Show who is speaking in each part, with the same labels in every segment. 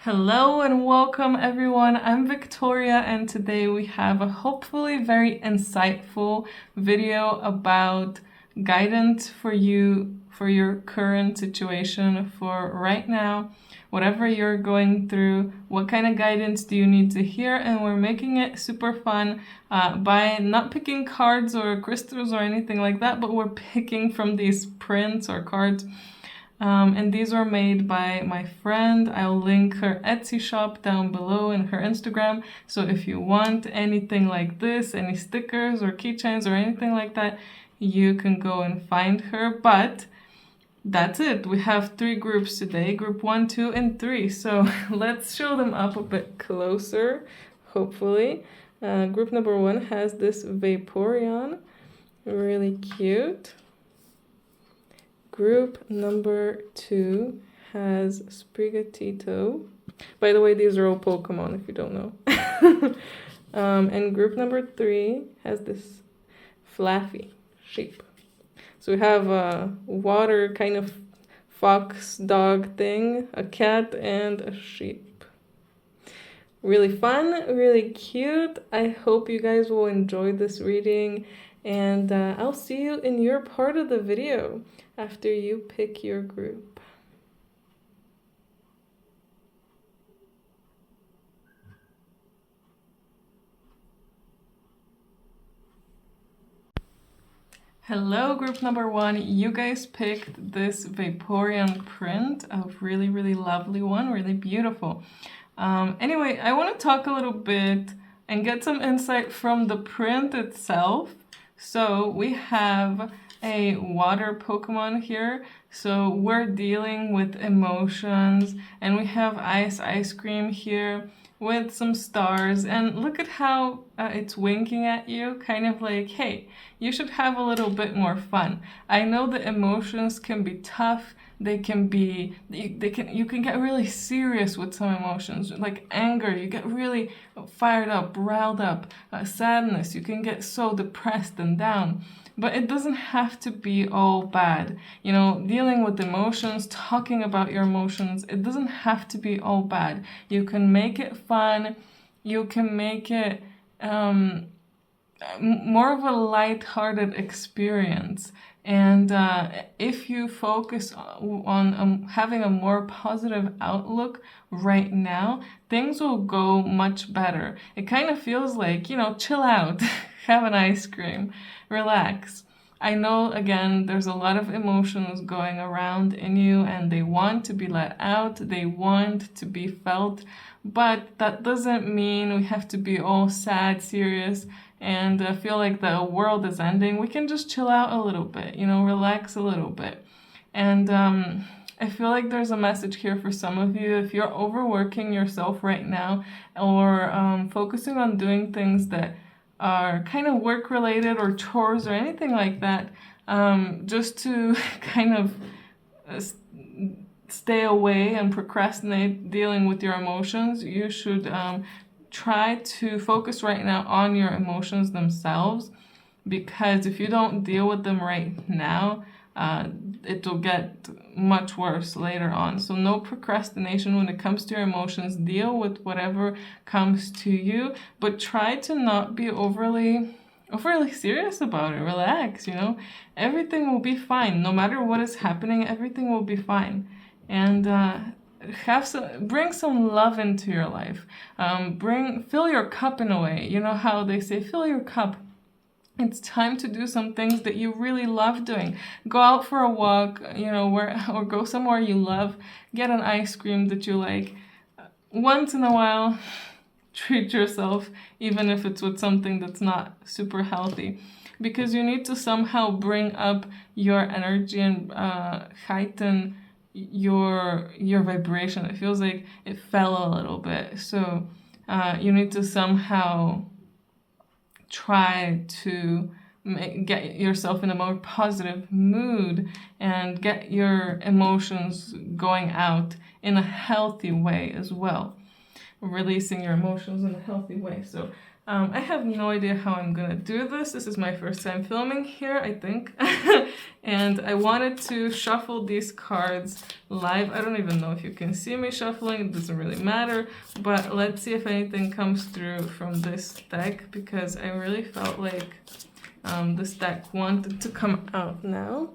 Speaker 1: Hello and welcome everyone. I'm Victoria and today we have a hopefully very insightful video about guidance for you for your current situation for right now. Whatever you're going through, what kind of guidance do you need to hear? And we're making it super fun by not picking cards or crystals or anything like that, but we're picking from these prints or cards. And these were made by my friend. I'll link her Etsy shop down below and her Instagram. So if you want anything like this, any stickers or keychains or anything like that, you can go and find her. But that's it. We have 3 groups today, group 1, 2, and 3. So let's show them up a bit closer, hopefully. Group number 1 has this Vaporeon, really cute. Group number 2 has Sprigatito. By the way, these are all Pokemon if you don't know. And group number 3 has this Fluffy sheep. So we have a water kind of fox dog thing, a cat, and a sheep. Really fun, really cute. I hope you guys will enjoy this reading, and I'll see you in your part of the video after you pick your group. Hello, group number 1. You guys picked this Vaporeon print, a really, really lovely one, really beautiful. Anyway, I want to talk a little bit and get some insight from the print itself. So we have a water Pokemon here. So we're dealing with emotions, and we have ice cream here with some stars, and look at how it's winking at you, kind of like, hey, you should have a little bit more fun. I know the emotions can be tough. They can be, you can get really serious with some emotions, like anger. You get really fired up, riled up. Sadness, you can get so depressed and down. But it doesn't have to be all bad. You know, dealing with emotions, talking about your emotions, it doesn't have to be all bad. You can make it fun. You can make it more of a light-hearted experience. And if you focus on having a more positive outlook right now, things will go much better. It kind of feels like, you know, chill out, have an ice cream, relax. I know, again, there's a lot of emotions going around in you and they want to be let out, they want to be felt, but that doesn't mean we have to be all sad, serious, and feel like the world is ending. We can just chill out a little bit, you know, relax a little bit. And I feel like there's a message here for some of you. If you're overworking yourself right now or focusing on doing things that are kind of work related or chores or anything like that, just to kind of stay away and procrastinate dealing with your emotions, you should try to focus right now on your emotions themselves, because if you don't deal with them right now, it will get much worse later on. So no procrastination when it comes to your emotions. Deal with whatever comes to you, but try to not be overly serious about it. Relax, you know. Everything will be fine. No matter what is happening, everything will be fine. And bring some love into your life. Fill your cup in a way. You know how they say, fill your cup. It's time to do some things that you really love doing. Go out for a walk, you know, or go somewhere you love. Get an ice cream that you like. Once in a while, treat yourself, even if it's with something that's not super healthy, because you need to somehow bring up your energy and heighten your vibration. It feels like it fell a little bit, so you need to somehow try to get yourself in a more positive mood and get your emotions going out in a healthy way as well, releasing your emotions in a healthy way. So I have no idea how I'm gonna do this. This is my first time filming here, I think. And I wanted to shuffle these cards live. I don't even know if you can see me shuffling, it doesn't really matter. But let's see if anything comes through from this deck, because I really felt like this deck wanted to come out now.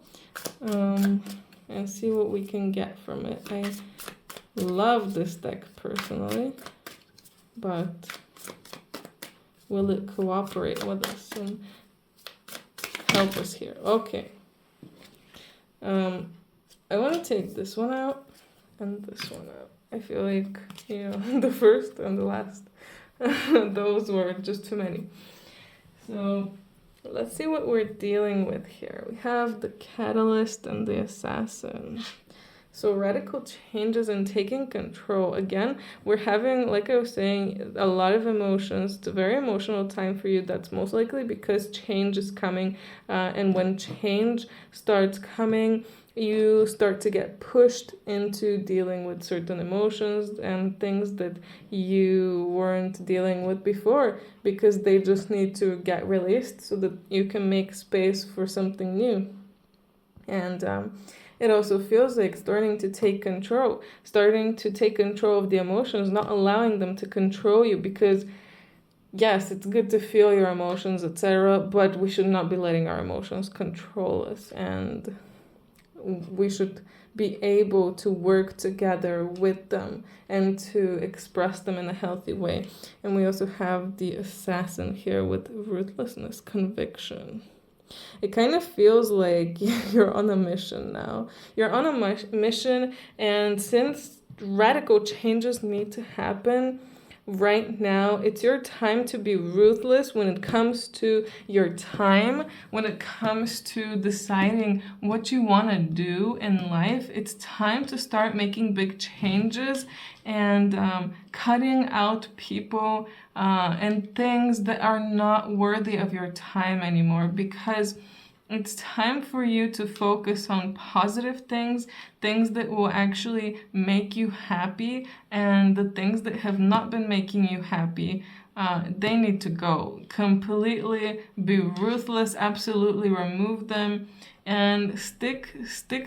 Speaker 1: And see what we can get from it. I love this deck personally, but will it cooperate with us and help us here? Okay. I want to take this one out and this one out. I feel like, you know, the first and the last, those were just too many. So let's see what we're dealing with here. We have the Catalyst and the Assassin. So radical changes and taking control. Again, we're having, like I was saying, a lot of emotions. It's a very emotional time for you. That's most likely because change is coming. And when change starts coming, you start to get pushed into dealing with certain emotions and things that you weren't dealing with before, because they just need to get released so that you can make space for something new. And it also feels like starting to take control of the emotions, not allowing them to control you, because yes, it's good to feel your emotions, etc., but we should not be letting our emotions control us, and we should be able to work together with them and to express them in a healthy way. And we also have the Assassin here with ruthlessness, conviction. It kind of feels like you're on a mission now. You're on a mission, and since radical changes need to happen right now, it's your time to be ruthless when it comes to your time, when it comes to deciding what you want to do in life. It's time to start making big changes and cutting out people and things that are not worthy of your time anymore, because it's time for you to focus on positive things, things that will actually make you happy, and the things that have not been making you happy, they need to go. Completely be ruthless, absolutely remove them, and stick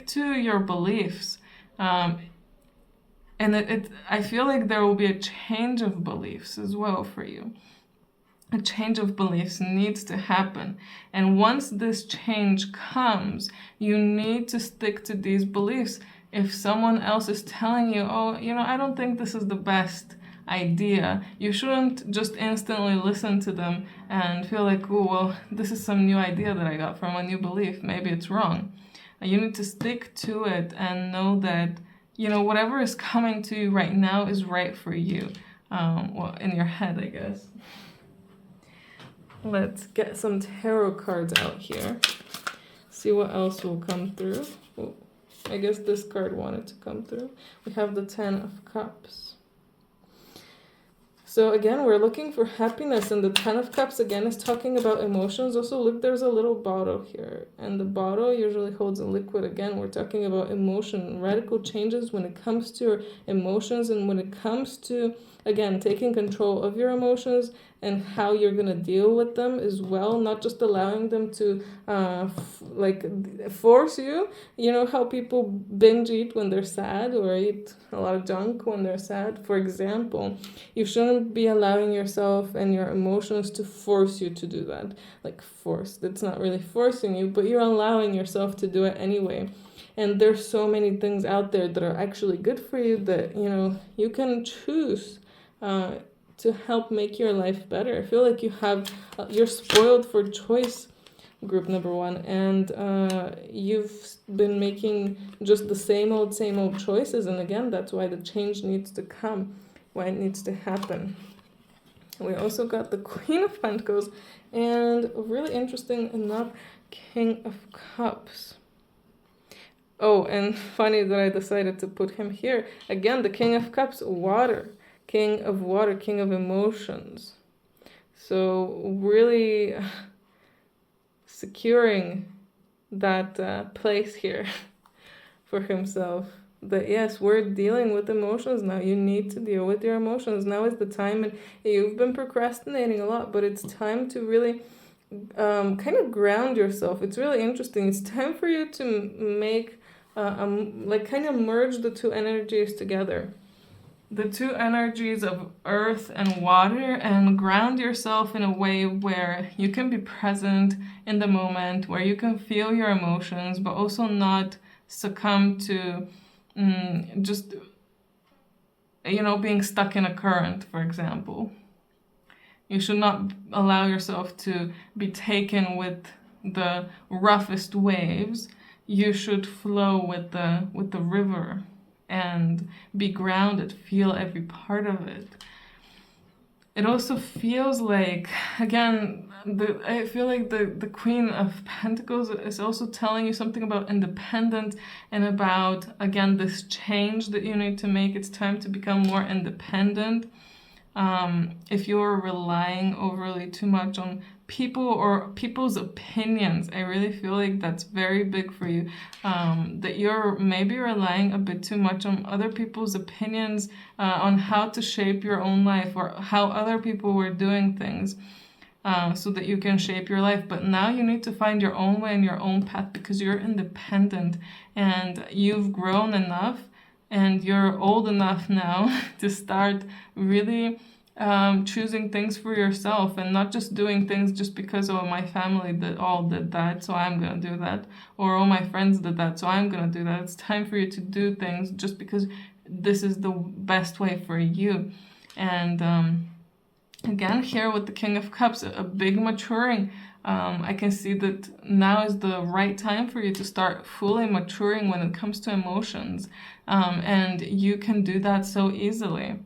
Speaker 1: to your beliefs. And I feel like there will be a change of beliefs as well for you. A change of beliefs needs to happen. And once this change comes, you need to stick to these beliefs. If someone else is telling you, oh, you know, I don't think this is the best idea, you shouldn't just instantly listen to them and feel like, oh, well, this is some new idea that I got from a new belief. Maybe it's wrong. You need to stick to it and know that, you know, whatever is coming to you right now is right for you. Well, in your head, I guess. Let's get some tarot cards out here. See what else will come through. Oh, I guess this card wanted to come through. We have the 10 of Cups. So again, we're looking for happiness, and the 10 of Cups again is talking about emotions. Also, look, there's a little bottle here, and the bottle usually holds a liquid. Again, we're talking about emotion, radical changes when it comes to your emotions, and when it comes to, again, taking control of your emotions and how you're going to deal with them as well, not just allowing them to force you. You know how people binge eat when they're sad, or eat a lot of junk when they're sad, for example. You shouldn't be allowing yourself and your emotions to force you to do that. Like force, that's not really forcing you, but you're allowing yourself to do it anyway. And there's so many things out there that are actually good for you that, you know, you can choose to help make your life better. I feel like you're spoiled for choice, group number 1, and you've been making just the same old choices, and again, that's why the change needs to come, why it needs to happen. We also got the Queen of Pentacles, and really interesting enough, King of Cups. Oh, and funny that I decided to put him here. Again, the King of Cups, water. King of water, king of emotions. So really securing that place here for himself. that yes, we're dealing with emotions now. You need to deal with your emotions. Now is the time, and you've been procrastinating a lot, but it's time to really kind of ground yourself. It's really interesting. It's time for you to make, like, kind of merge the two energies together. The two energies of earth and water, and ground yourself in a way where you can be present in the moment, where you can feel your emotions, but also not succumb to just, being stuck in a current, for example. You should not allow yourself to be taken with the roughest waves. You should flow with the river and be grounded, feel every part of it. It also feels like, again, I feel like the Queen of Pentacles is also telling you something about independence and about, again, this change that you need to make. It's time to become more independent. If you're relying overly too much on people or people's opinions, I really feel like that's very big for you. That you're maybe relying a bit too much on other people's opinions, on how to shape your own life or how other people were doing things, so that you can shape your life. But now you need to find your own way and your own path, because you're independent and you've grown enough and you're old enough now to start really choosing things for yourself, and not just doing things just because, oh, my family did that, so I'm gonna do that, or oh, my friends did that, so I'm gonna do that. It's time for you to do things just because this is the best way for you. And again, here with the King of Cups, a big maturing. I can see that now is the right time for you to start fully maturing when it comes to emotions. And you can do that so easily.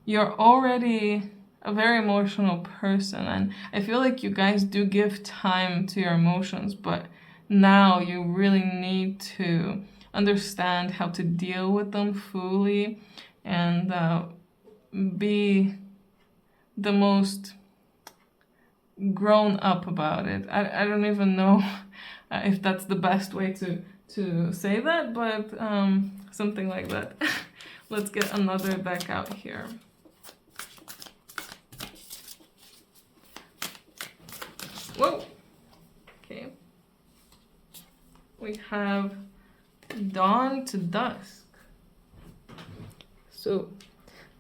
Speaker 1: You're already a very emotional person, and I feel like you guys do give time to your emotions, but now you really need to understand how to deal with them fully and be the most grown up about it. I don't even know if that's the best way to say that, but something like that. Let's get another deck out here. Whoa! Okay. We have Dawn to Dusk. So,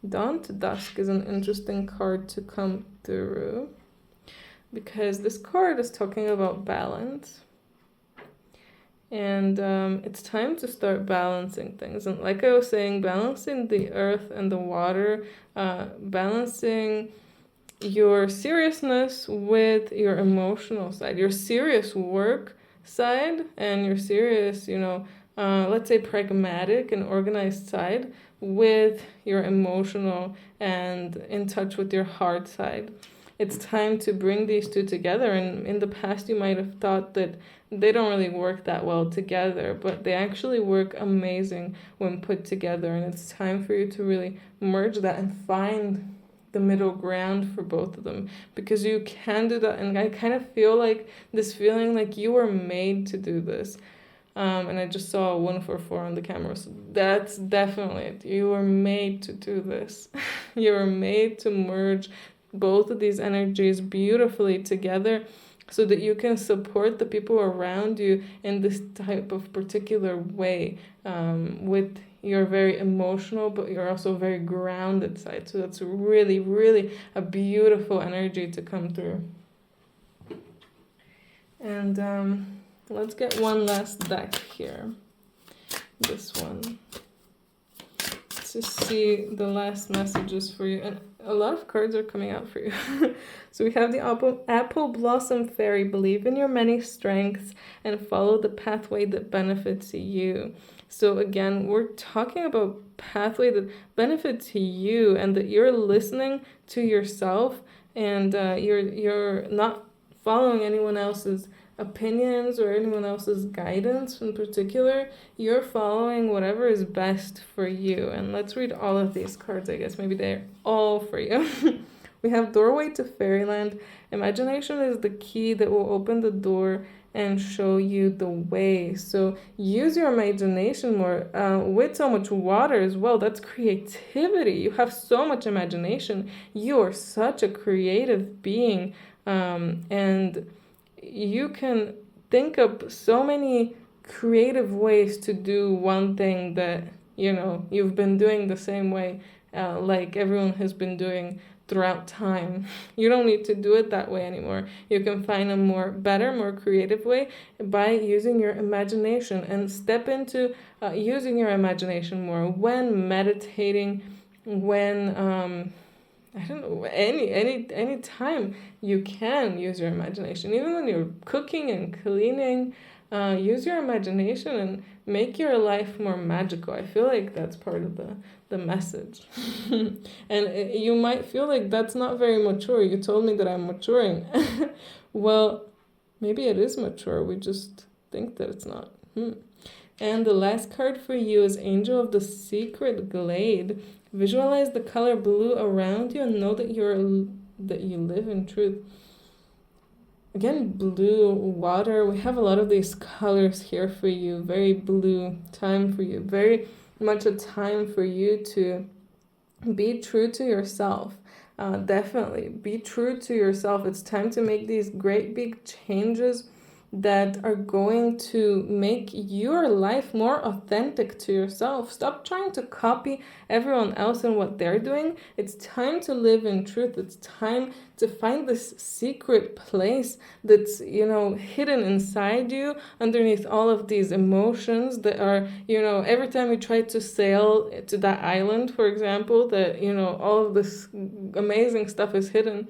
Speaker 1: Dawn to Dusk is an interesting card to come through, because this card is talking about balance. And it's time to start balancing things. And like I was saying, balancing the earth and the water, balancing your seriousness with your emotional side, your serious work side, and your serious, let's say pragmatic and organized side, with your emotional and in touch with your heart side. It's time to bring these two together. And in the past, you might have thought that they don't really work that well together, but they actually work amazing when put together. And it's time for you to really merge that and find the middle ground for both of them, because you can do that. And I kind of feel like this feeling like you were made to do this. And I just saw 144 on the camera, so that's definitely it. You were made to do this. You were made to merge both of these energies beautifully together, so that you can support the people around you in this type of particular way, with your very emotional, but you're also very grounded side. So that's really, really a beautiful energy to come through. And let's get one last deck here. This one. To see the last messages for you. And a lot of cards are coming out for you. So we have the Apple Blossom Fairy. Believe in your many strengths and follow the pathway that benefits you. So again, we're talking about pathway that benefits you, and that you're listening to yourself, and you're not following anyone else's opinions or anyone else's guidance in particular. You're following whatever is best for you. And let's read all of these cards. I guess maybe they're all for you. We have Doorway to Fairyland. Imagination is the key that will open the door and show you the way. So use your imagination more. With so much water as well, that's creativity. You have so much imagination. You are such a creative being, and you can think up so many creative ways to do one thing that you've been doing the same way, like everyone has been doing throughout time. You don't need to do it that way anymore. You can find a more creative way by using your imagination, and step into using your imagination more when meditating, when I don't know, any time you can use your imagination. Even when you're cooking and cleaning, use your imagination and make your life more magical. I feel like that's part of the message. And you might feel like that's not very mature. You told me that I'm maturing. Well, maybe it is mature. We just think that it's not. And the last card for you is Angel of the Secret Glade. Visualize the color blue around you and know that you live in truth. Again, blue, water. We have a lot of these colors here for you. Very blue time for you. Very much a time for you to be true to yourself. Definitely be true to yourself. It's time to make these great big changes that are going to make your life more authentic to yourself. Stop trying to copy everyone else and what they're doing. It's time to live in truth. It's time to find this secret place that's, hidden inside you, underneath all of these emotions that are, every time you try to sail to that island, for example, that, all of this amazing stuff is hidden.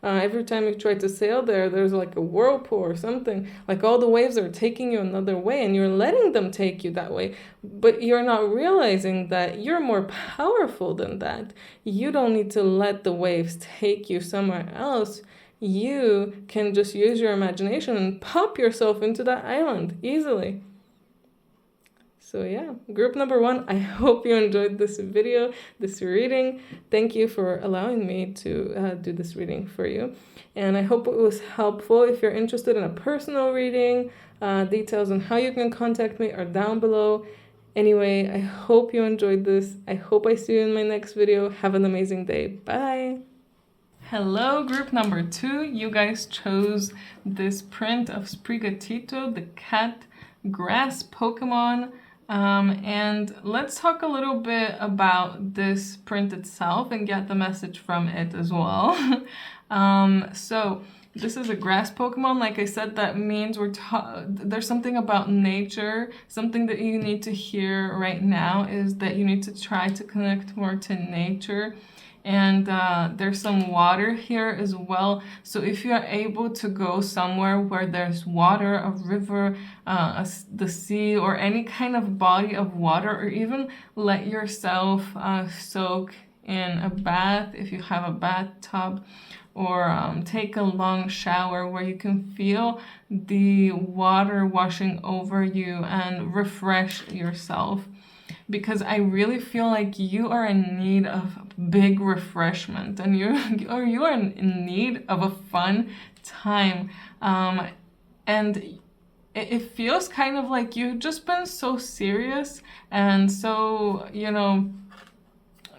Speaker 1: Every time you try to sail there's like a whirlpool or something. Like all the waves are taking you another way, and you're letting them take you that way. But you're not realizing that you're more powerful than that. You don't need to let the waves take you somewhere else. You can just use your imagination and pop yourself into that island easily. So yeah, group number 1, I hope you enjoyed this video, this reading. Thank you for allowing me to do this reading for you. And I hope it was helpful. If you're interested in a personal reading, details on how you can contact me are down below. Anyway, I hope you enjoyed this. I hope I see you in my next video. Have an amazing day. Bye. Hello, group number 2. You guys chose this print of Sprigatito, the cat grass Pokemon. And let's talk a little bit about this print itself and get the message from it as well. So this is a grass Pokemon. Like I said, that means there's something about nature. Something that you need to hear right now is that you need to try to connect more to nature. And there's some water here as well. So if you're able to go somewhere where there's water, a river, the sea, or any kind of body of water, or even let yourself soak in a bath if you have a bathtub, or take a long shower where you can feel the water washing over you and refresh yourself. Because I really feel like you are in need of big refreshment, and you are in need of a fun time. And it feels kind of like you've just been so serious and so,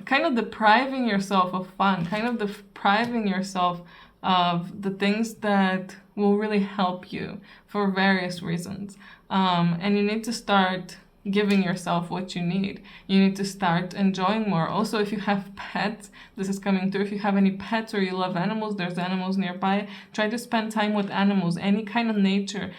Speaker 1: kind of depriving yourself of fun, kind of depriving yourself of the things that will really help you for various reasons. And you need to start giving yourself what you need. You need to start enjoying more. Also, if you have pets, this is coming through. If you have any pets or you love animals, there's animals nearby. Try to spend time with animals, any kind of nature.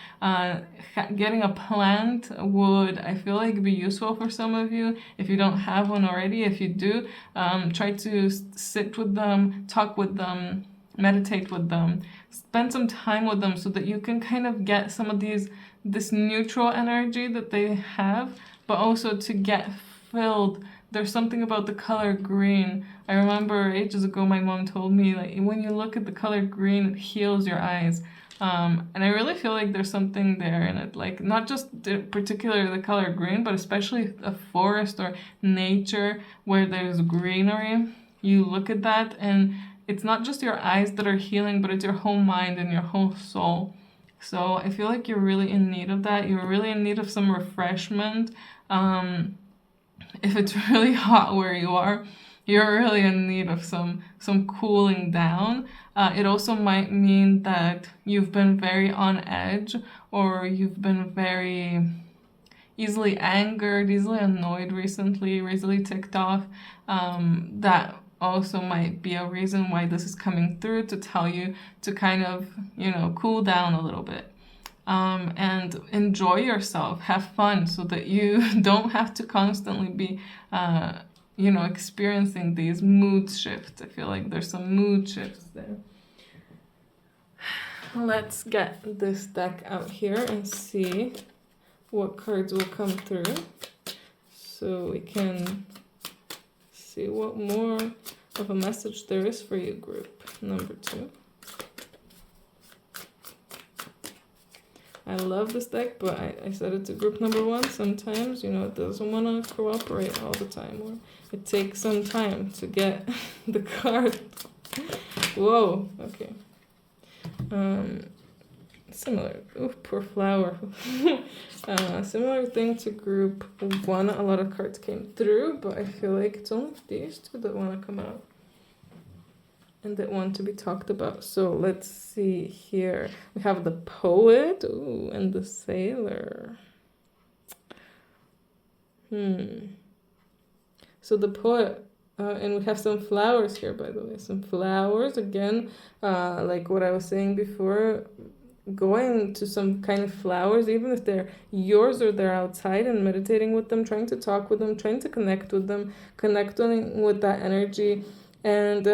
Speaker 1: Getting a plant would, I feel like, be useful for some of you. If you don't have one already, if you do, try to sit with them, talk with them, meditate with them, spend some time with them so that you can kind of get some of this neutral energy that they have, but also to get filled. There's something about the color green. I remember ages ago my mom told me, like, when you look at the color green, it heals your eyes. And I really feel like there's something there in it, like not just particularly the color green, but especially a forest or nature where there's greenery. You look at that and it's not just your eyes that are healing, but it's your whole mind and your whole soul. So I feel like you're really in need of that. You're really in need of some refreshment. If it's really hot where you are, you're really in need of some cooling down. It also might mean that you've been very on edge, or you've been very easily angered, easily annoyed recently, or easily ticked off. That also might be a reason why this is coming through, to tell you to kind of, cool down a little bit. And enjoy yourself, have fun, so that you don't have to constantly be, experiencing these mood shifts. I feel like there's some mood shifts there. Let's get this deck out here and see what cards will come through, so we can see what more of a message there is for you, group number 2. I love this deck, but I set it to group number 1. Sometimes, it doesn't want to cooperate all the time, or it takes some time to get the card. Whoa, okay. Similar. Oh, poor flower. Similar thing to group 1. A lot of cards came through, but I feel like it's only these 2 that want to come out and that want to be talked about. So let's see here. We have the Poet, ooh, and the Sailor. So the Poet, and we have some flowers here, by the way. Some flowers, again, like what I was saying before, going to some kind of flowers, even if they're yours or they're outside, and meditating with them, trying to talk with them, trying to connect with them, connecting with that energy, and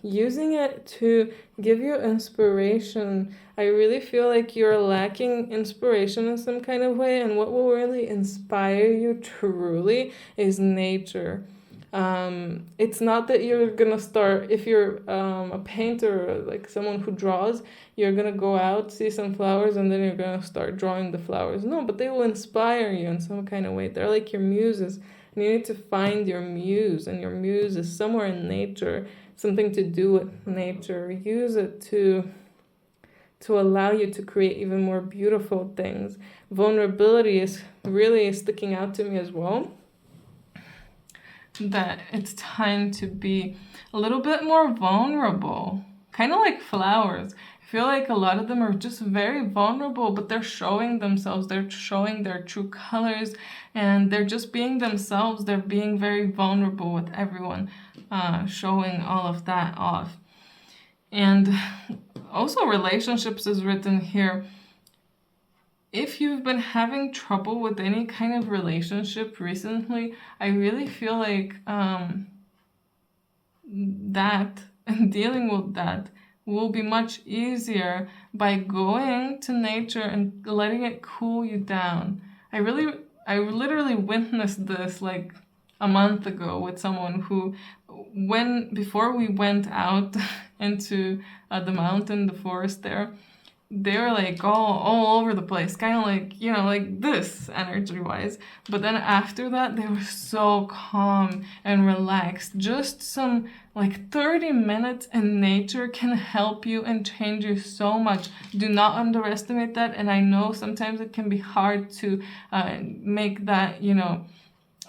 Speaker 1: using it to give you inspiration. I really feel like you're lacking inspiration in some kind of way, and what will really inspire you truly is nature. It's not that you're gonna start, if you're a painter, or like someone who draws, you're gonna go out, see some flowers, and then you're gonna start drawing the flowers. No, but they will inspire you in some kind of way. They're like your muses. And you need to find your muse, and your muse is somewhere in nature, something to do with nature. Use it to allow you to create even more beautiful things. Vulnerability is really sticking out to me as well. That it's time to be a little bit more vulnerable, kind of like flowers. I feel like a lot of them are just very vulnerable, but they're showing themselves, they're showing their true colors, and they're just being themselves. They're being very vulnerable with everyone, showing all of that off. And also relationships is written here. If you've been having trouble with any kind of relationship recently, I really feel like that and dealing with that will be much easier by going to nature and letting it cool you down. I literally witnessed this like a month ago with someone who, before we went out into the mountain, the forest there, they were like all over the place, kind of like, like this energy wise. But then after that, they were so calm and relaxed. Just some like 30 minutes in nature can help you and change you so much. Do not underestimate that. And I know sometimes it can be hard to make that,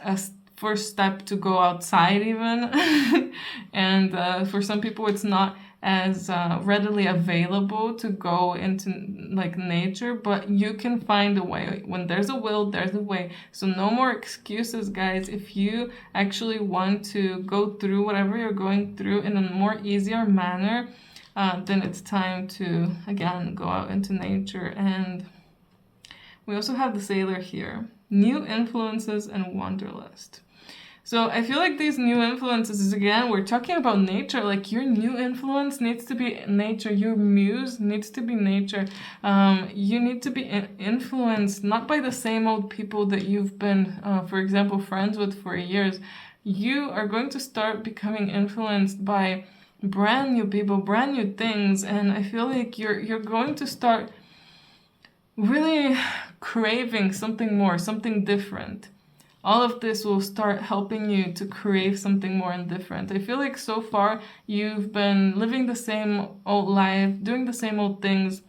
Speaker 1: a first step to go outside even. And for some people, it's not as readily available to go into like nature, but you can find a way. When there's a will, there's a way. So no more excuses, guys. If you actually want to go through whatever you're going through in a more easier manner, then it's time to again go out into nature. And we also have the Sailor here, new influences and wanderlust. So I feel like these new influences is, again, we're talking about nature. Like your new influence needs to be nature. Your muse needs to be nature. You need to be influenced not by the same old people that you've been, for example, friends with for years. You are going to start becoming influenced by brand new people, brand new things. And I feel like you're going to start really craving something more, something different. All of this will start helping you to crave something more and different. I feel like so far you've been living the same old life, doing the same old things,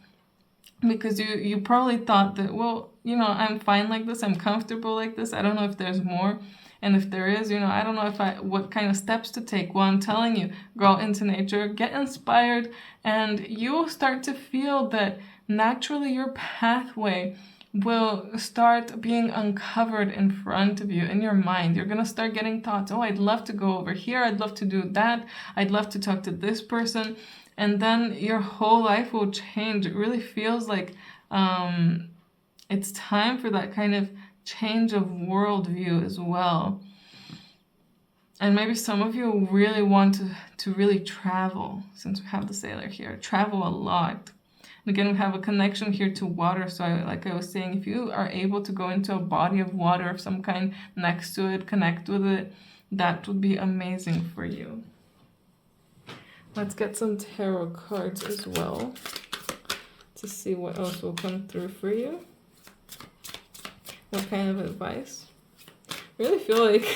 Speaker 1: because you probably thought that, well, I'm fine like this, I'm comfortable like this, I don't know if there's more. And if there is, I don't know what kind of steps to take. Well, I'm telling you, go out into nature, get inspired, and you will start to feel that naturally your pathway will start being uncovered in front of you in your mind. You're going to start getting thoughts. Oh, I'd love to go over here. I'd love to do that. I'd love to talk to this person. And then your whole life will change. It really feels like it's time for that kind of change of worldview as well. And maybe some of you really want to really travel, since we have the sailor here. Travel a lot. And again, we have a connection here to water. So like I was saying, if you are able to go into a body of water of some kind next to it, connect with it, that would be amazing for you. Let's get some tarot cards as well to see what else will come through for you. What kind of advice? I really feel like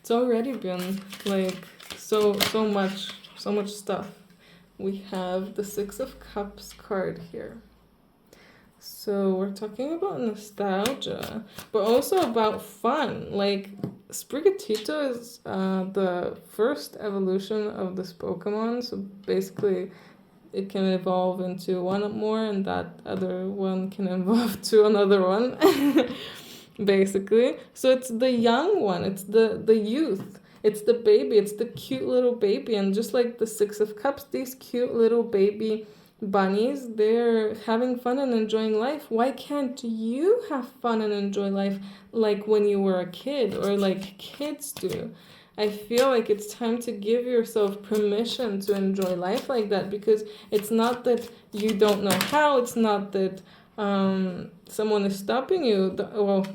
Speaker 1: it's already been like so much stuff. We have the Six of Cups card here. So we're talking about nostalgia, but also about fun. Like Sprigatito is the first evolution of this Pokemon. So basically it can evolve into one more, and that other one can evolve to another one. Basically. So it's the young one, it's the youth, it's the baby, it's the cute little baby. And just like the Six of Cups, these cute little baby bunnies, they're having fun and enjoying life. Why can't you have fun and enjoy life like when you were a kid, or like kids do? I feel like it's time to give yourself permission to enjoy life like that, because it's not that you don't know how, it's not that someone is stopping you. The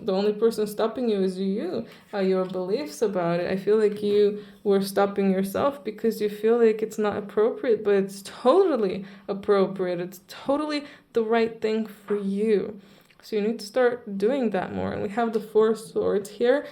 Speaker 1: only person stopping you is you, your beliefs about it. I feel like you were stopping yourself because you feel like it's not appropriate, but it's totally appropriate. It's totally the right thing for you. So you need to start doing that more. And we have the Four of Swords here.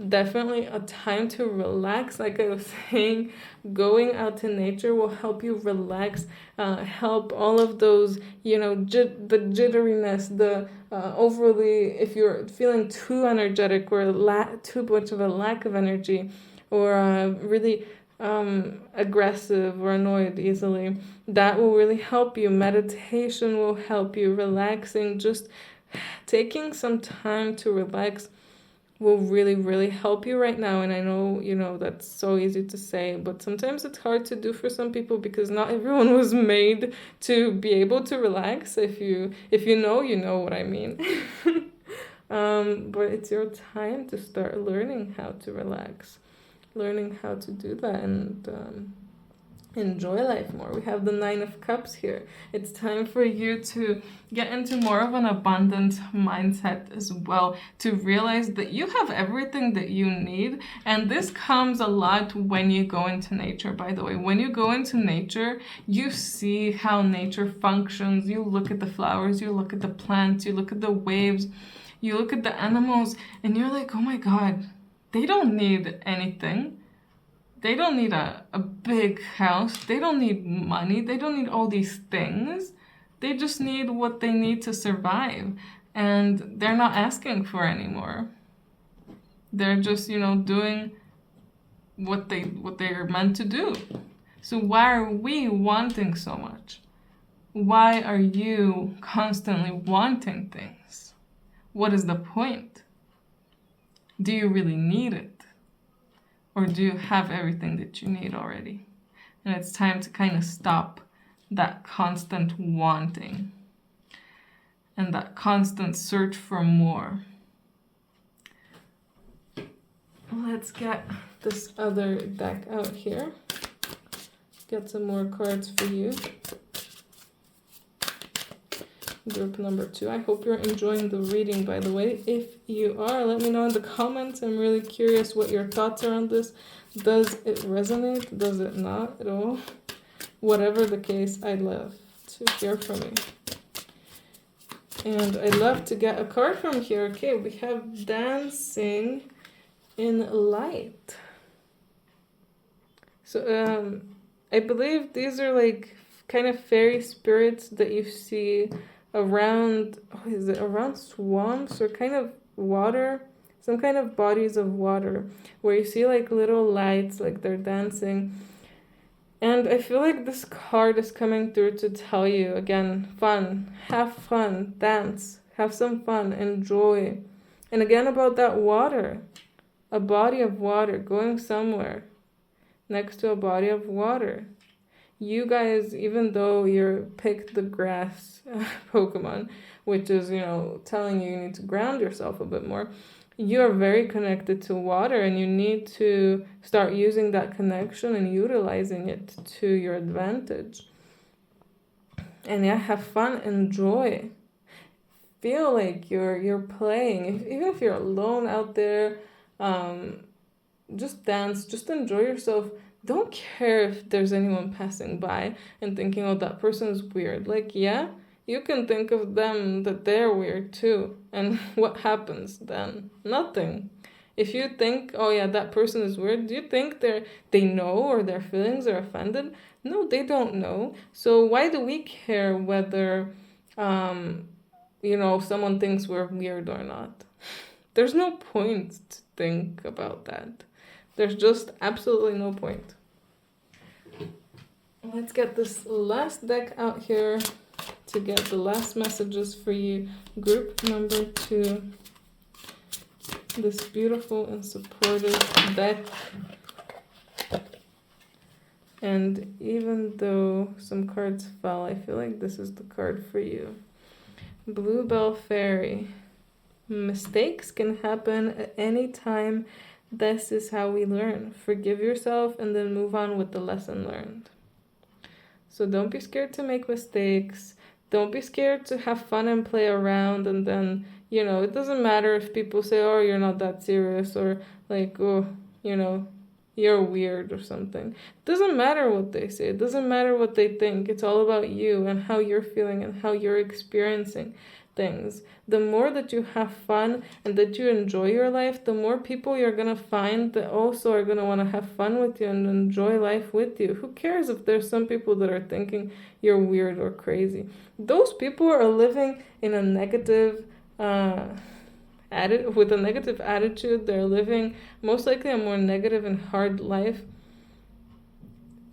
Speaker 1: Definitely a time to relax. Like I was saying, going out to nature will help you relax, help all of those, the jitteriness, the overly, if you're feeling too energetic or too much of a lack of energy, or really aggressive or annoyed easily, that will really help you. Meditation will help you. Relaxing, just taking some time to relax will really, really help you right now. And I know, that's so easy to say, but sometimes it's hard to do for some people because not everyone was made to be able to relax. If you know, you know what I mean. But it's your time to start learning how to relax, learning how to do that, and enjoy life more. We have the Nine of Cups here. It's time for you to get into more of an abundant mindset as well, to realize that you have everything that you need. And this comes a lot when you go into nature, by the way. When you go into nature, you see how nature functions. You look at the flowers, you look at the plants, you look at the waves, you look at the animals, and you're like, oh my God, they don't need anything. They don't need a big house. They don't need money. They don't need all these things. They just need what they need to survive. And they're not asking for anymore. They're just, doing what they're meant to do. So why are we wanting so much? Why are you constantly wanting things? What is the point? Do you really need it? Or do you have everything that you need already? And it's time to kind of stop that constant wanting and that constant search for more. Let's get this other deck out here. Get some more cards for you. Group number 2. I hope you're enjoying the reading, by the way. If you are, let me know in the comments. I'm really curious what your thoughts are on this. Does it resonate? Does it not at all? Whatever the case, I'd love to hear from you. And I'd love to get a card from here. Okay, we have Dancing in Light. So I believe these are like kind of fairy spirits that you see around, is it around swamps or kind of water? Some kind of bodies of water where you see like little lights, like they're dancing. And I feel like this card is coming through to tell you again, have fun, dance, have some fun, enjoy. And again, about that water, a body of water going somewhere next to a body of water. You guys, even though you're picked the grass Pokemon, which is, telling you need to ground yourself a bit more, you are very connected to water, and you need to start using that connection and utilizing it to your advantage. And yeah, have fun, enjoy. Feel like you're playing. Even if you're alone out there, just dance, just enjoy yourself. Don't care if there's anyone passing by and thinking, oh, that person's weird. Like, yeah, you can think of them that they're weird too. And what happens then? Nothing. If you think, oh yeah, that person is weird, do you think they know, or their feelings are offended? No, they don't know. So why do we care whether someone thinks we're weird or not? There's no point to think about that. There's just absolutely no point. Let's get this last deck out here to get the last messages for you. Group number 2. This beautiful and supportive deck. And even though some cards fell, I feel like this is the card for you. Bluebell Fairy. Mistakes can happen at any time. This is how we learn. Forgive yourself and then move on with the lesson learned. So don't be scared to make mistakes. Don't be scared to have fun and play around. And then, it doesn't matter if people say, oh, you're not that serious, or like, oh, you're weird or something. It doesn't matter what they say. It doesn't matter what they think. It's all about you and how you're feeling and how you're experiencing things. The more that you have fun and that you enjoy your life, the more people you're going to find that also are going to want to have fun with you and enjoy life with you. Who cares if there's some people that are thinking you're weird or crazy? Those people are living in a negative with a negative attitude. They're living most likely a more negative and hard life.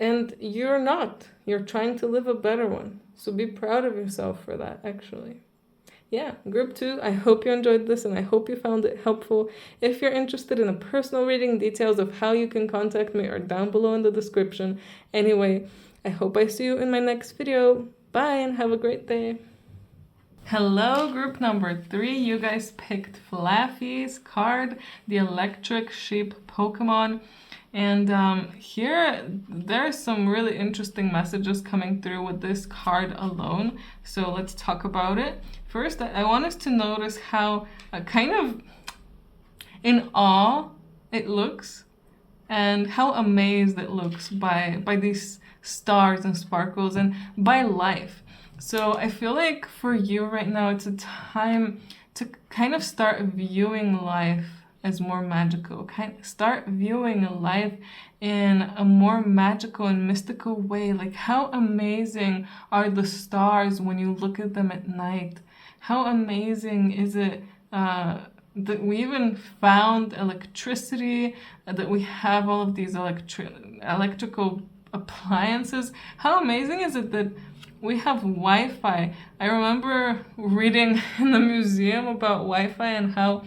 Speaker 1: And you're not. You're trying to live a better one. So be proud of yourself for that, actually. Yeah, group 2, I hope you enjoyed this and I hope you found it helpful. If you're interested in a personal reading, details of how you can contact me are down below in the description. Anyway, I hope I see you in my next video. Bye and have a great day. Hello, group number 3. You guys picked Flaffy's card, the Electric Sheep Pokemon. And here, there's some really interesting messages coming through with this card alone. So let's talk about it. First, I want us to notice how kind of in awe it looks and how amazed it looks by these stars and sparkles and by life. So I feel like for you right now, it's a time to kind of start viewing life as more magical. Start viewing life in a more magical and mystical way. Like, how amazing are the stars when you look at them at night? How amazing is it that we even found electricity, that we have all of these electrical appliances? How amazing is it that we have Wi-Fi? I remember reading in the museum about Wi-Fi and how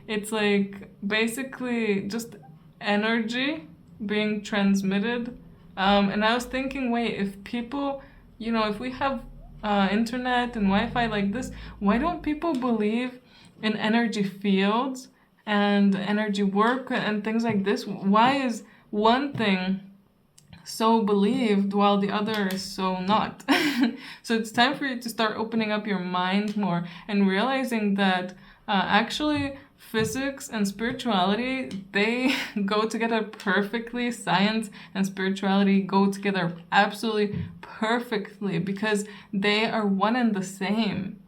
Speaker 1: it's like basically just energy being transmitted. And I was thinking, wait, if people, if we have internet and Wi-Fi like this, why don't people believe in energy fields and energy work and things like this? Why is one thing so believed while the other is so not? So it's time for you to start opening up your mind more and realizing that actually physics and spirituality, they go together perfectly. Science and spirituality go together absolutely perfectly because they are one and the same.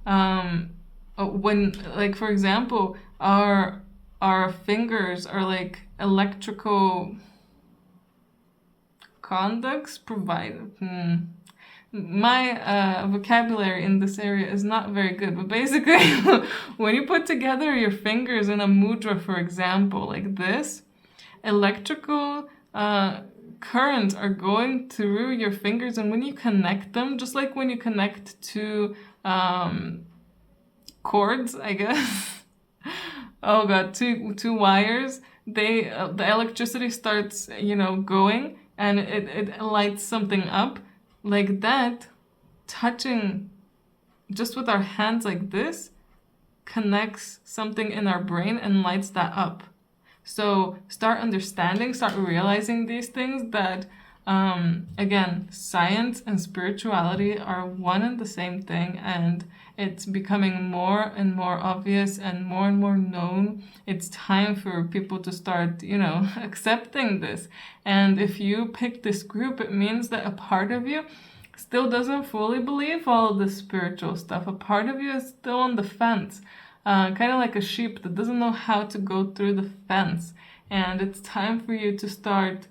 Speaker 1: When, like, for example, our fingers are like electrical conducts provided. my vocabulary in this area is not very good, but basically, when you put together your fingers in a mudra, for example, like this, electrical currents are going through your fingers, and when you connect them, just like when you connect to cords, I guess. Oh god, two wires. They the electricity starts, going, and it lights something up like that. Touching just with our hands like this connects something in our brain and lights that up. So start understanding, start realizing these things that, again, science and spirituality are one and the same thing, and it's becoming more and more obvious and more known. It's time for people to start, accepting this. And if you pick this group, it means that a part of you still doesn't fully believe all the spiritual stuff. A part of you is still on the fence. Kind of like a sheep that doesn't know how to go through the fence. And it's time for you to start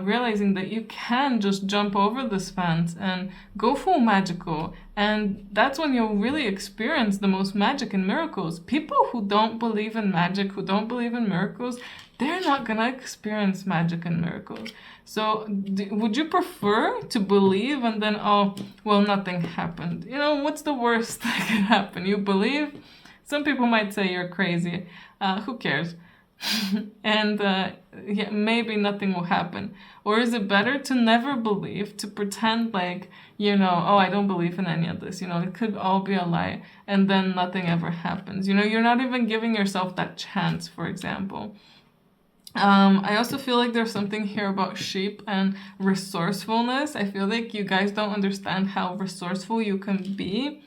Speaker 1: realizing that you can just jump over this fence and go full magical. And that's when you'll really experience the most magic and miracles. People who don't believe in magic, who don't believe in miracles, they're not going to experience magic and miracles. So would you prefer to believe and then, oh, well, nothing happened? What's the worst that could happen? You believe? Some people might say you're crazy. Who cares? And yeah, maybe nothing will happen. Or is it better to never believe, to pretend like, oh, I don't believe in any of this. It could all be a lie, and then nothing ever happens. You're not even giving yourself that chance, for example. I also feel like there's something here about sheep and resourcefulness. I feel like you guys don't understand how resourceful you can be.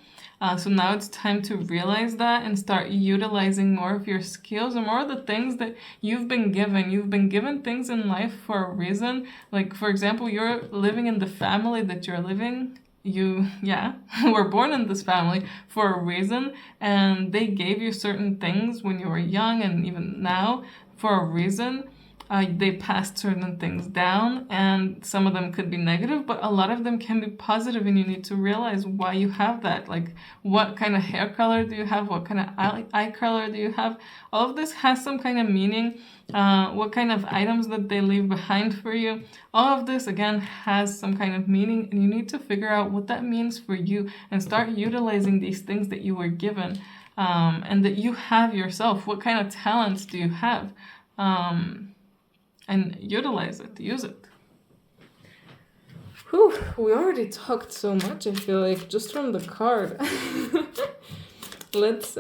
Speaker 1: So now it's time to realize that and start utilizing more of your skills and more of the things that you've been given. You've been given things in life for a reason. Like, for example, you're living in the family that you're living. You were born in this family for a reason, and they gave you certain things when you were young and even now for a reason. They passed certain things down, and some of them could be negative, but a lot of them can be positive, and you need to realize why you have that. Like, what kind of hair color do you have? What kind of eye color do you have? All of this has some kind of meaning. What kind of items that they leave behind for you. All of this, again, has some kind of meaning, and you need to figure out what that means for you and start utilizing these things that you were given, and that you have yourself. What kind of talents do you have? And utilize it, use it. Whew, we already talked so much, I feel like, just from the card. Let's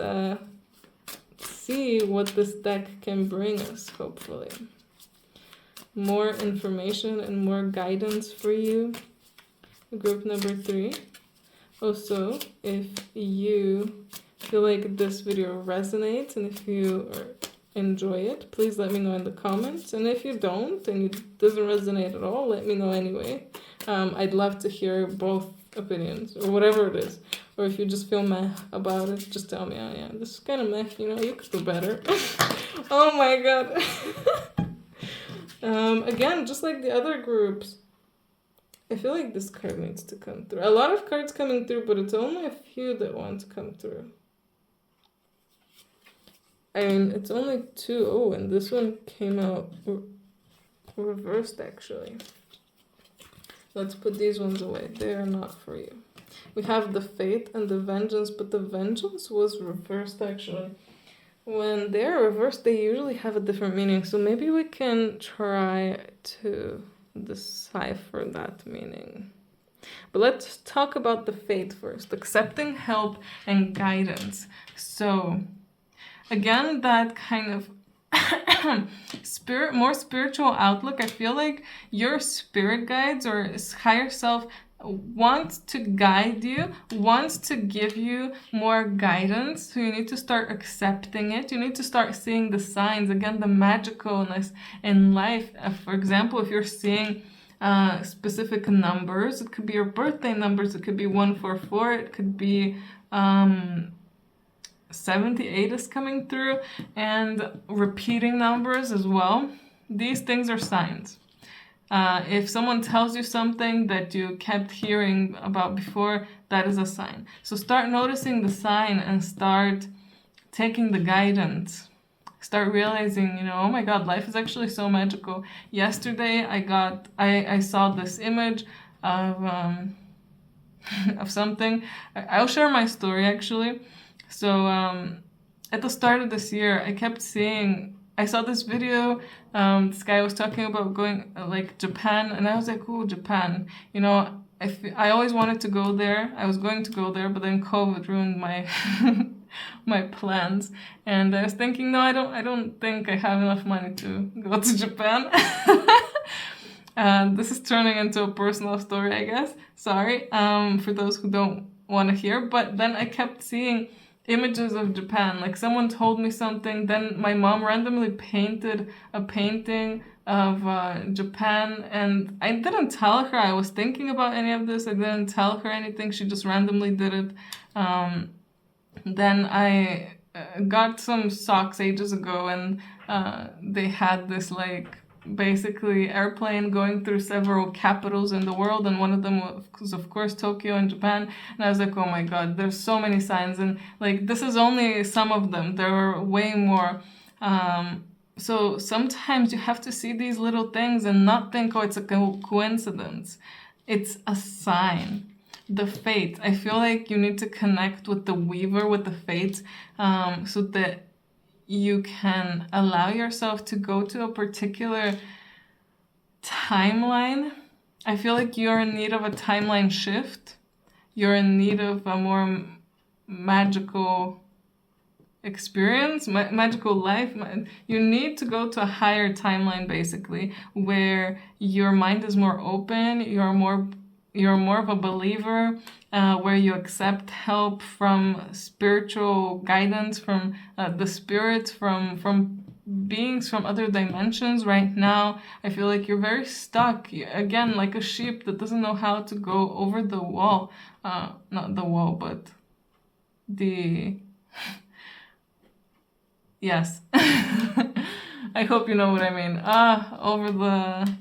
Speaker 1: see what this deck can bring us, hopefully. More information and more guidance for you. Group number 3. Also, if you feel like this video resonates and if you enjoy it, please let me know in the comments. And if you don't and it doesn't resonate at all, let me know anyway. I'd love to hear both opinions or whatever it is. Or if you just feel meh about it, just tell me, oh yeah, this is kind of meh, you could do better. Oh my god. Again, just like the other groups, I feel like this card needs to come through. A lot of cards coming through, but it's only a few that want to come through. I mean, it's only 2. Oh, and this one came out reversed, actually. Let's put these ones away. They are not for you. We have the Fate and the Vengeance, but the Vengeance was reversed, actually. When they're reversed, they usually have a different meaning. So maybe we can try to decipher that meaning. But let's talk about the Fate first. Accepting help and guidance. So again, that kind of more spiritual outlook. I feel like your spirit guides or higher self wants to guide you, wants to give you more guidance. So you need to start accepting it. You need to start seeing the signs. Again, the magicalness in life. For example, if you're seeing specific numbers, it could be your birthday numbers. It could be 144. It could be 78 is coming through, and repeating numbers as well. These things are signs. If someone tells you something that you kept hearing about before, that is a sign. So start noticing the sign and start taking the guidance. Start realizing, oh my God, life is actually so magical. Yesterday, I saw this image of of something. I'll share my story actually. So at the start of this year, I saw this video. This guy was talking about going like Japan, and I was like, "Oh, Japan!" I always wanted to go there. I was going to go there, but then COVID ruined my my plans. And I was thinking, no, I don't think I have enough money to go to Japan. This is turning into a personal story, I guess. Sorry, for those who don't want to hear. But then I kept seeing images of Japan. Like someone told me something, then my mom randomly painted a painting of Japan, and I didn't tell her I was thinking about any of this. I didn't tell her anything. She just randomly did it. Then I got some socks ages ago, and they had this like basically airplane going through several capitals in the world, and one of them was of course Tokyo in Japan. And I was like, oh my God, there's so many signs, and like this is only some of them. There are way more. So sometimes you have to see these little things and not think, oh, it's a coincidence. It's a sign. The fate. I feel like you need to connect with the weaver, with the fate, so that you can allow yourself to go to a particular timeline. I feel like you're in need of a timeline shift. You're in need of a more magical experience, magical life. You need to go to a higher timeline, basically, where your mind is more open, you're more of a believer, where you accept help from spiritual guidance, from the spirits, from beings from other dimensions. Right now, I feel like you're very stuck, again, like a sheep that doesn't know how to go over the wall. Not the wall, but the... Yes. I hope you know what I mean. Over the...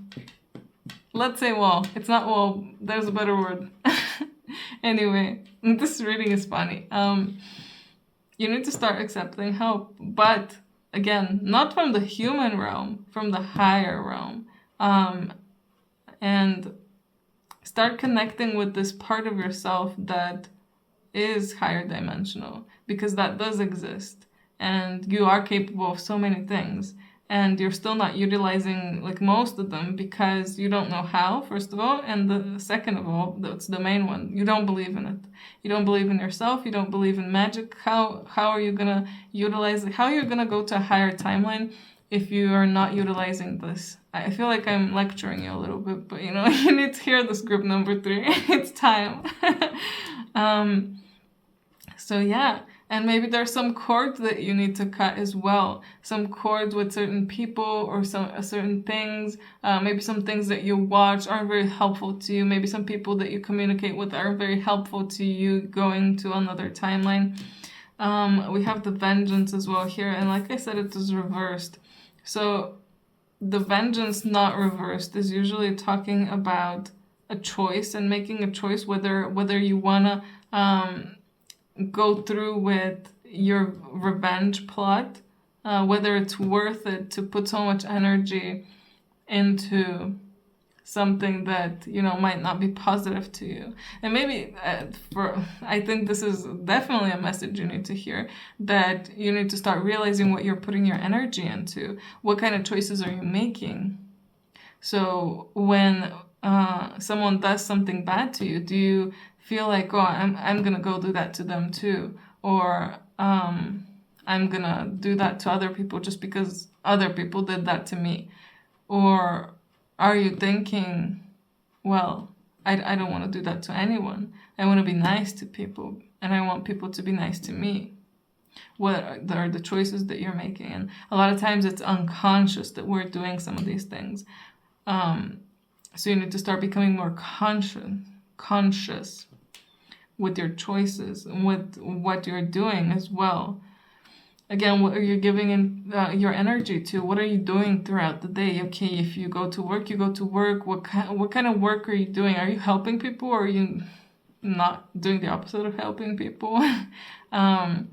Speaker 1: Let's say wall. It's not wall. There's a better word. Anyway, this reading is funny. You need to start accepting help, but again, not from the human realm, from the higher realm. And start connecting with this part of yourself that is higher dimensional, because that does exist, and you are capable of so many things. And you're still not utilizing like most of them because you don't know how, first of all, and the second of all, that's the main one, you don't believe in it. You don't believe in yourself, you don't believe in magic. How are you gonna utilize it? How are you gonna go to a higher timeline if you are not utilizing this? I feel like I'm lecturing you a little bit, but you need to hear this group number 3. It's time. So yeah. And maybe there's some cords that you need to cut as well. Some cords with certain people or certain things. Maybe some things that you watch aren't very helpful to you. Maybe some people that you communicate with aren't very helpful to you going to another timeline. We have the vengeance as well here. And like I said, it is reversed. So the vengeance not reversed is usually talking about a choice and making a choice whether you want to... go through with your revenge plot, whether it's worth it to put so much energy into something that might not be positive to you. And maybe I think this is definitely a message you need to hear, that you need to start realizing what you're putting your energy into. What kind of choices are you making? So when someone does something bad to you, do you feel like, oh, I'm gonna go do that to them too, or I'm gonna do that to other people just because other people did that to me? Or are you thinking, well, I don't want to do that to anyone. I want to be nice to people, and I want people to be nice to me. What are the choices that you're making? And a lot of times it's unconscious that we're doing some of these things. So you need to start becoming more conscious with your choices and with what you're doing as well. Again, what are you giving in your energy to? What are you doing throughout the day? Okay, if you go to work, you go to work. What kind of work are you doing? Are you helping people, or are you not doing the opposite of helping people? um,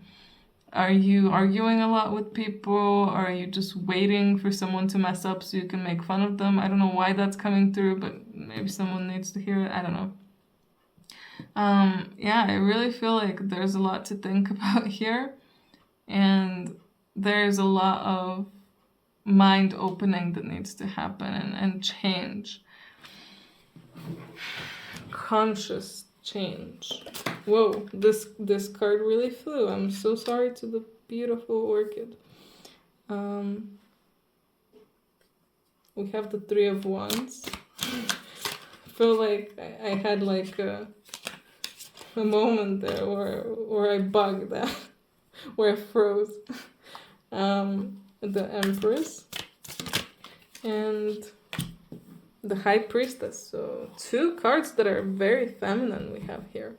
Speaker 1: are you arguing a lot with people? Are you just waiting for someone to mess up so you can make fun of them? I don't know why that's coming through, but maybe someone needs to hear it. I don't know. Yeah, I really feel like there's a lot to think about here, and there's a lot of mind opening that needs to happen, and change. Conscious change. Whoa, this card really flew. I'm so sorry to the beautiful orchid. We have the Three of Wands. I feel like I had like a moment there where I bugged that, where I froze. The Empress and the High Priestess. So 2 cards that are very feminine we have here.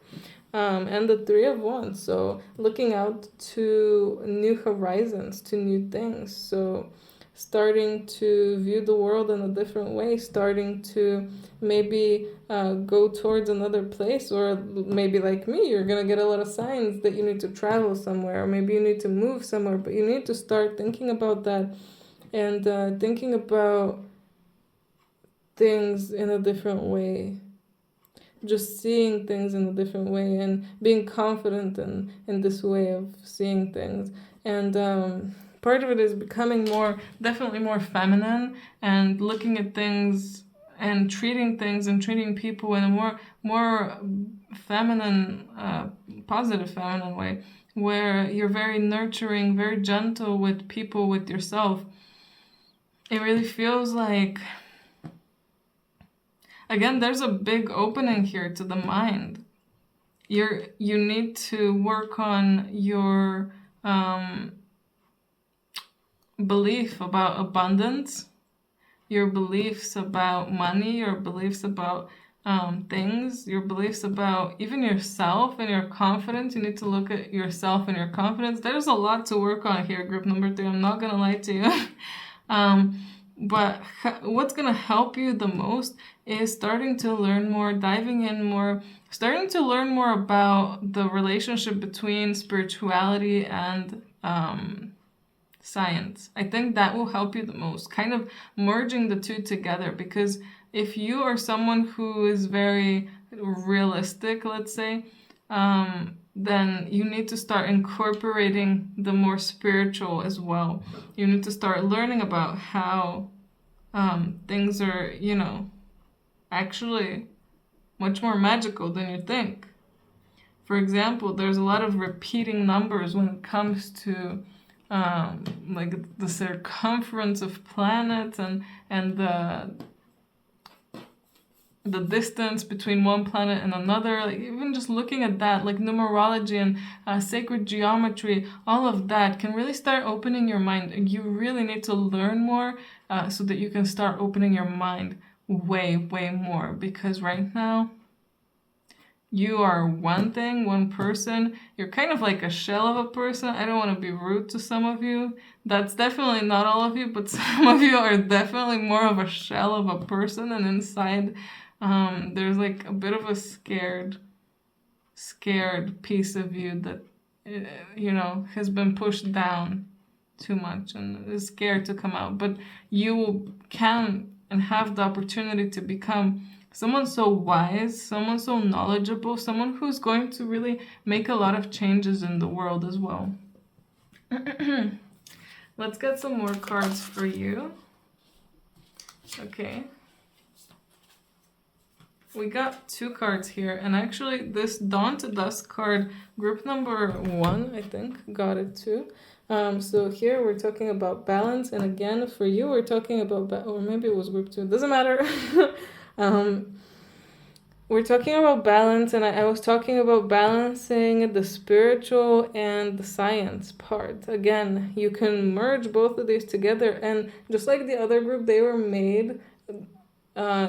Speaker 1: And the Three of Wands. So looking out to new horizons, to new things. So starting to view the world in a different way, starting to maybe go towards another place, or maybe like me, you're gonna get a lot of signs that you need to travel somewhere, or maybe you need to move somewhere, but you need to start thinking about that, and thinking about things in a different way, just seeing things in a different way, and being confident in this way of seeing things. And part of it is becoming definitely more feminine, and looking at things and treating things and treating people in a more feminine, positive feminine way, where you're very nurturing, very gentle with people, with yourself. It really feels like, again, there's a big opening here to the mind. You need to work on your belief about abundance, your beliefs about money, your beliefs about things, your beliefs about even yourself and your confidence. You need to look at yourself and your confidence. There's a lot to work on here, group number 3. I'm not going to lie to you. But what's going to help you the most is starting to learn more, diving in more, starting to learn more about the relationship between spirituality and science. I think that will help you the most, kind of merging the two together, because if you are someone who is very realistic, let's say, then you need to start incorporating the more spiritual as well. You need to start learning about how things are, actually much more magical than you think. For example, there's a lot of repeating numbers when it comes to like the circumference of planets, and the distance between one planet and another. Like, even just looking at that, like numerology and sacred geometry, all of that can really start opening your mind. You really need to learn more so that you can start opening your mind way more, because right now you are one thing, one person. You're kind of like a shell of a person. I don't want to be rude to some of you. That's definitely not all of you, but some of you are definitely more of a shell of a person, and inside there's like a bit of a scared piece of you that has been pushed down too much and is scared to come out. But you can and have the opportunity to become someone so wise, someone so knowledgeable, someone who's going to really make a lot of changes in the world as well. Let's get some more cards for you. Okay. We got 2 cards here, and actually this Dawn to Dusk card, group number 1, I think, got it too. So here we're talking about balance, and again, for you, we're talking about, or maybe it was group 2, it doesn't matter. We're talking about balance, and I was talking about balancing the spiritual and the science part. Again, you can merge both of these together, and just like the other group, they were made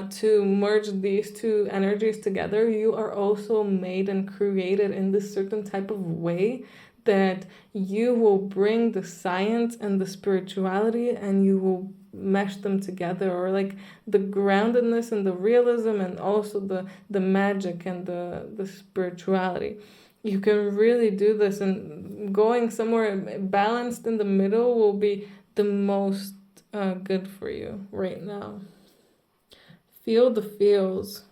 Speaker 1: to merge these 2 energies together. You are also made and created in this certain type of way that you will bring the science and the spirituality and you will mesh them together, or like the groundedness and the realism and also the magic and the spirituality. You can really do this, and going somewhere balanced in the middle will be the most good for you right now. Feel the feels.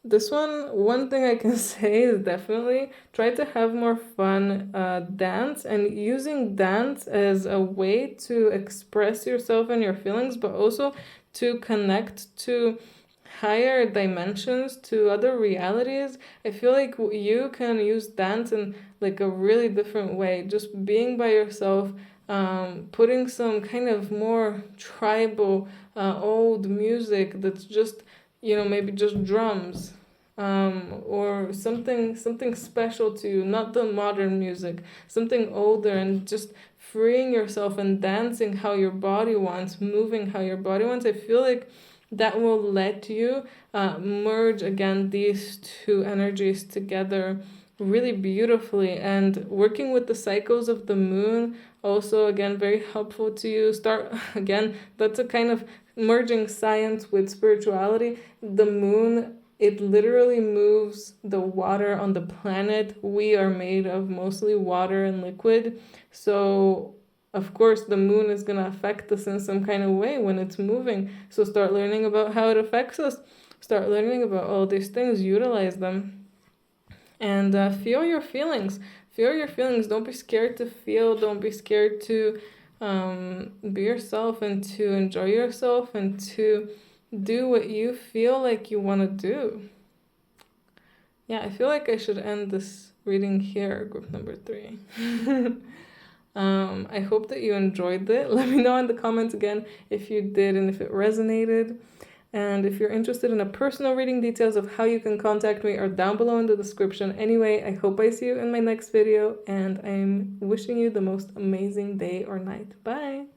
Speaker 1: This one thing I can say is definitely try to have more fun dance, and using dance as a way to express yourself and your feelings, but also to connect to higher dimensions, to other realities. I feel like you can use dance in like a really different way, just being by yourself, putting some kind of more tribal old music that's just, you know, maybe just drums, or something special to you, not the modern music, something older, and just freeing yourself and dancing how your body wants, moving how your body wants. I feel like that will let you merge again these two energies together really beautifully. And working with the cycles of the moon, also again very helpful to you. Start again, that's a kind of merging science with spirituality. The moon, it literally moves the water on the planet. We are made of mostly water and liquid, so of course the moon is going to affect us in some kind of way when it's moving. So start learning about how it affects us, start learning about all these things, utilize them, and feel your feelings. Feel your feelings. Don't be scared to feel. Don't be scared to be yourself and to enjoy yourself and to do what you feel like you want to do. Yeah, I feel like I should end this reading here, group number 3. I hope that you enjoyed it. Let me know in the comments again if you did and if it resonated. And if you're interested in a personal reading, details of how you can contact me are down below in the description. Anyway, I hope I see you in my next video, and I'm wishing you the most amazing day or night. Bye!